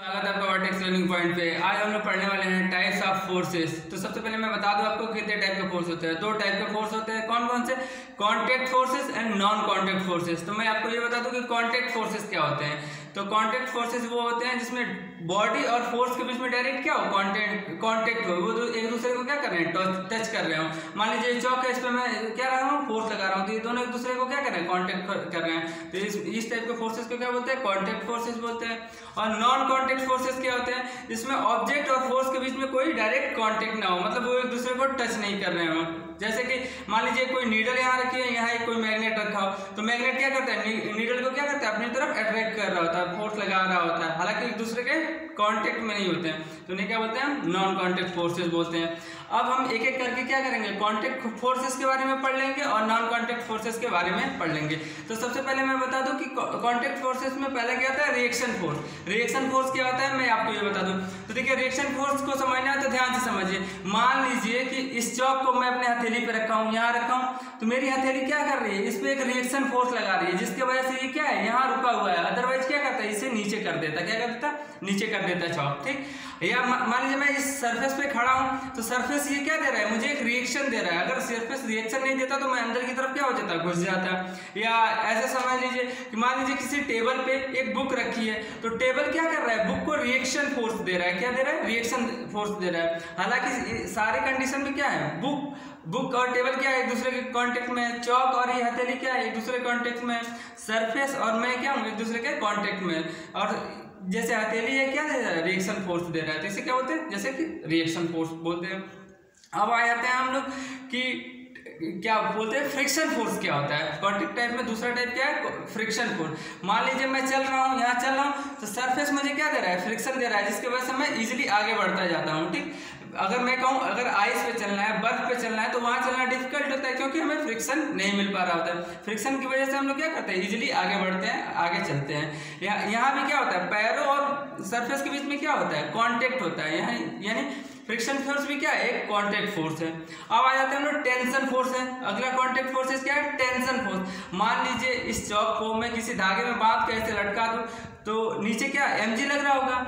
स्वागत है आपका वर्टेक्स लर्निंग पॉइंट पे। आज हम लोग पढ़ने वाले हैं टाइप्स ऑफ फोर्सेस। तो सबसे पहले मैं बता दूं आपको कितने टाइप के फोर्स होते हैं। दो टाइप के फोर्स होते हैं। कौन कौन से? Contact forces and non contact forces. तो मैं आपको ये बता दूं कि कॉन्टैक्ट फोर्सेस क्या होते हैं। तो कॉन्टैक्ट फोर्सेस वो होते हैं जिसमें बॉडी और फोर्स के बीच में डायरेक्ट क्या हो, कॉन्टैक्ट हो, वो एक दूसरे को क्या कर रहे हैं, टच कर रहे हो। मान लीजिए चौक है, इस पर मैं क्या रहा हूँ, फोर्स लगा रहा हूँ, तो ये दोनों एक दूसरे को क्या कर रहे हैं, कॉन्टैक्ट कर रहे हैं। तो इस टाइप के फोर्सेस को क्या बोलते हैं, कॉन्टैक्ट फोर्सेस बोलते हैं। और नॉन कॉन्टैक्ट फोर्सेस क्या होते हैं, जिसमें ऑब्जेक्ट और फोर्स के बीच में कोई डायरेक्ट कॉन्टैक्ट ना हो, मतलब वो एक दूसरे को टच नहीं कर रहे हो। जैसे कि मान लीजिए कोई नीडल यहाँ रखी है, यहाँ एक कोई मैग्नेट रखा हो, तो मैग्नेट क्या करता है, नीडल को क्या करता है, अपनी तरफ अट्रैक्ट कर रहा होता है, फोर्स लगा रहा होता है, हालांकि एक दूसरे के कांटेक्ट में नहीं होते हैं। तो उन्हें क्या बोलते हैं, नॉन कांटेक्ट फोर्सेस बोलते हैं। अब हम एक एक करके क्या करेंगे, कांटेक्ट फोर्सेस के बारे में पढ़ लेंगे और नॉन कांटेक्ट फोर्सेस के बारे में पढ़ लेंगे। तो सबसे पहले मैं बता दूं कि कांटेक्ट फोर्सेस में पहला क्या होता है, रिएक्शन फोर्स। रिएक्शन फोर्स क्या होता है, मैं आपको ये बता दूं। तो देखिए, रिएक्शन फोर्स को समझना है तो ध्यान से समझिए। मान लीजिए कि इस चौक को मैं अपने हथेली पे रखा हूँ, यहाँ रखा हूँ, तो मेरी हथेली क्या कर रही है, इस पे एक रिएक्शन फोर्स लगा रही है, जिसकी वजह से ये क्या है, यहाँ रुका हुआ है। अदरवाइज क्या करता है, इसे नीचे कर देता, क्या कर देता, नीचे कर देता है चौक। ठीक, या मान लीजिए मैं इस सरफेस पे खड़ा हूँ, तो सरफेस ये क्या दे रहा है, मुझे एक रिएक्शन दे रहा है। अगर सरफेस रिएक्शन नहीं देता तो मैं अंदर की तरफ क्या हो जाता, घुस जाता। या ऐसे समझ लीजिए कि मान लीजिए किसी टेबल पे एक बुक रखी है, तो टेबल क्या कर रहा है, बुक को रिएक्शन फोर्स दे रहा है। क्या दे रहा है, रिएक्शन फोर्स दे रहा है। हालांकि सारे कंडीशन में क्या है, बुक और टेबल क्या है, एक दूसरे के कांटेक्ट में है। चौक और ये हथेली क्या है, एक दूसरे के कांटेक्ट में है। सरफेस और मैं क्या हूँ, एक दूसरे के कांटेक्ट में। और जैसे हथेली है, क्या दे रहा है, रिएक्शन फोर्स दे रहा है, तो इसे क्या बोलते हैं, जैसे कि रिएक्शन फोर्स बोलते हैं। अब आ जाते हैं हम लोग कि क्या बोलते हैं, फ्रिक्शन फोर्स क्या होता है। कॉन्टैक्ट टाइप में दूसरा टाइप क्या है, फ्रिक्शन फोर्स। मान लीजिए मैं चल रहा हूँ, यहाँ चल रहा हूँ, तो सरफेस मुझे क्या दे रहा है, फ्रिक्शन दे रहा है, जिसकी वजह से मैं इजीली आगे बढ़ता जाता हूँ। ठीक, अगर मैं कहूँ अगर आइस पे चलना है, बर्फ पे चलना है, तो वहाँ चलना डिफिकल्ट होता है, क्योंकि हमें फ्रिक्शन नहीं मिल पा रहा होता है। फ्रिक्शन की वजह से हम लोग क्या करते हैं, इजीली आगे बढ़ते हैं, आगे चलते हैं। यहाँ भी क्या होता है, पैरों और सरफेस के बीच में क्या होता है, कॉन्टेक्ट होता है। यहाँ यानी फ्रिक्शन फोर्स भी क्या है, एक कांटेक्ट फोर्स है। अब आ जाते हैं हम लोग टेंशन फोर्स है। अगला कांटेक्ट फोर्स क्या है, टेंशन फोर्स। मान लीजिए इस चौक को मैं किसी धागे में बांध के ऐसे लटका दूं, तो नीचे क्या mg लग रहा होगा,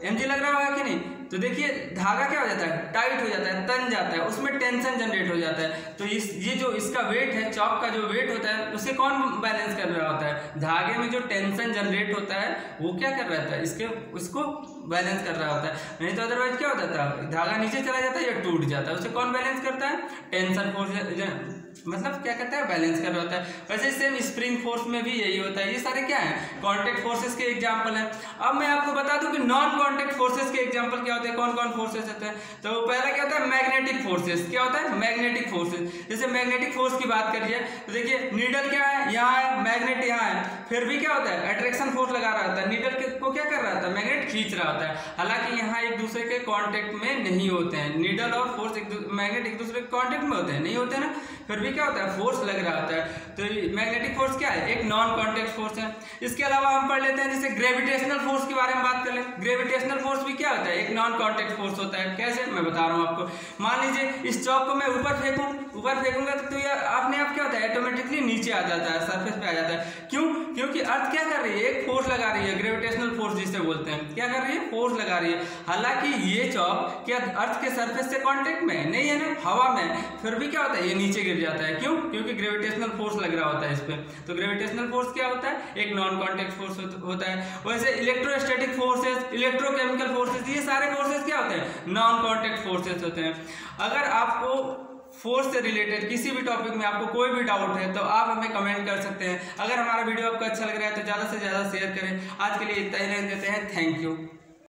mg लग रहा होगा कि नहीं। तो देखिए धागा क्या हो जाता है, टाइट हो जाता है, तन जाता है, उसमें टेंशन जनरेट हो जाता है। तो ये जो इसका वेट है, चौक का जो वेट होता है, उसे कौन बैलेंस कर रहा होता है, धागे में जो टेंशन जनरेट होता है वो क्या कर रहा था, उसको बैलेंस कर रहा होता है। नहीं तो अदरवाइज क्या होता था, धागा नीचे चला जाता है या टूट जाता है, उसे कौन बैलेंस करता है, टेंशन फोर्स, मतलब क्या करता है, बैलेंस कर रहा होता है। वैसे सेम स्प्रिंग फोर्स में भी यही होता है। ये सारे क्या है, कॉन्टैक्ट फोर्सेस के एग्जांपल हैं। अब मैं आपको बता दूं कि नॉन कॉन्टैक्ट फोर्सेस के एग्जांपल क्या होते हैं, कौन कौन फोर्सेस होते हैं। तो पहला क्या होता है, मैग्नेटिक फोर्सेस। क्या होता है, मैग्नेटिक फोर्सेस। जैसे मैग्नेटिक फोर्स की बात करिए, तो देखिए नीडल क्या है, यहाँ है, मैग्नेट यहाँ है, फिर भी क्या होता है, अट्रैक्शन फोर्स लगा रहा होता है, नीडल को क्या कर रहा होता है, मैग्नेट खींच रहा होता है। हालांकि यहाँ एक दूसरे के कॉन्टेक्ट में नहीं होते हैं, नीडल और फोर्स मैग्नेट एक दूसरे के कॉन्टेक्ट में होते हैं, नहीं होते ना, फिर भी क्या होता है, फोर्स लग रहा होता है। तो मैग्नेटिक फोर्स क्या है, एक नॉन कॉन्टैक्ट फोर्स है। इसके अलावा हम पढ़ लेते हैं जैसे ग्रेविटेशनल फोर्स के बारे में बात कर ले। ग्रेविटेशनल फोर्स भी क्या होता है, एक नॉन कॉन्टैक्ट फोर्स होता है। कैसे, मैं बता रहा हूँ आपको। मान लीजिए इस चौक को मैं ऊपर फेंकूंगा तो ये अपने आप क्या होता है, ऑटोमेटिकली नीचे आ जाता है, सरफेस पे आ जाता है। क्यों, क्योंकि अर्थ क्या कर रही है, एक फोर्स लगा रही है, ग्रेविटेशनल फोर्स जिसे बोलते हैं। क्या कर रही है, फोर्स लगा रही है। हालांकि ये चौक क्या अर्थ के सरफेस से कॉन्टेक्ट में नहीं है ना, हवा में, फिर भी क्या होता है, ये नीचे गिर जाता है। क्यों, क्योंकि ग्रेविटेशनल फोर्स लग रहा होता है इस पे। तो ग्रेविटेशनल फोर्स क्या होता है, एक नॉन कॉन्टैक्ट फोर्स होता है। वैसे इलेक्ट्रोस्टैटिक फोर्सेस, इलेक्ट्रोकेमिकल फोर्सेस, ये सारे फोर्सेस क्या होते हैं, नॉन कॉन्टैक्ट फोर्सेस होते हैं। अगर आपको फोर्स से रिलेटेड किसी भी टॉपिक में आपको कोई भी डाउट है तो आप हमें कमेंट कर सकते हैं। अगर हमारा वीडियो आपको अच्छा लग रहा है तो ज़्यादा से ज़्यादा शेयर करें। आज के लिए इतना ही रहने देते हैं। Thank you.